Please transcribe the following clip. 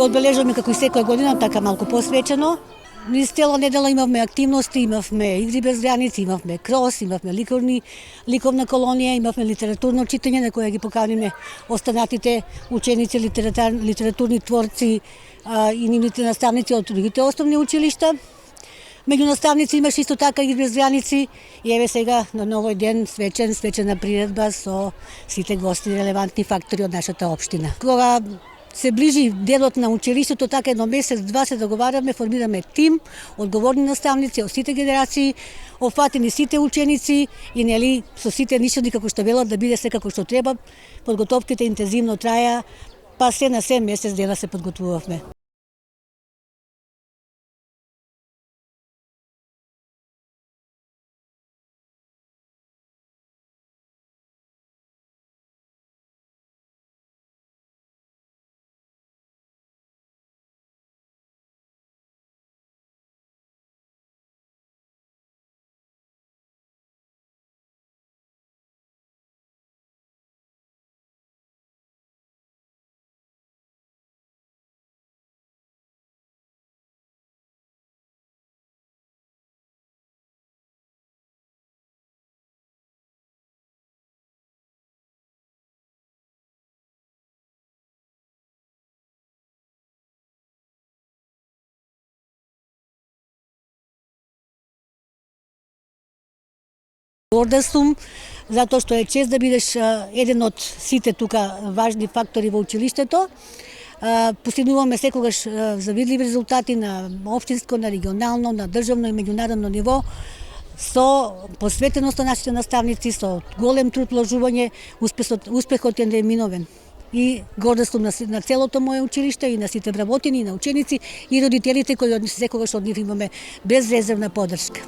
го одбележуваме како и секоја година, така малку посвечено. Низ цела недела имавме активности, имавме игри без граници, имавме крос, имавме ликовна колонија, имавме литературно читање на кое ги поканиме останатите ученици, литературни творци и нивните наставници од другите основни училишта. Меѓу наставници имаше исто така игри без граници и еве сега на новој ден свечена приредба со сите гости и релевантни фактори од нашата општина. Кога се ближи денот на училиштето, така едно месец-два се договараме, формираме тим, одговорни наставници од сите генерации, опфатени сите ученици и нели со сите нишоди како што велат да биде се како што треба. Подготовките интензивно траја, па се на 7 месец дена се подготвувавме. Горда сум, затоа што е чест да бидеш еден од сите тука важни фактори во училиштето. Постигнуваме секогаш завидливи резултати на општинско, на регионално, на државно и меѓународно ниво, со посветеност на нашите наставници, со голем труд, вложување, успехот е неминовен. И горда сум на целото мое училиште и на сите вработени, и на ученици и родителите кои секогаш од нив имаме безрезервна поддршка.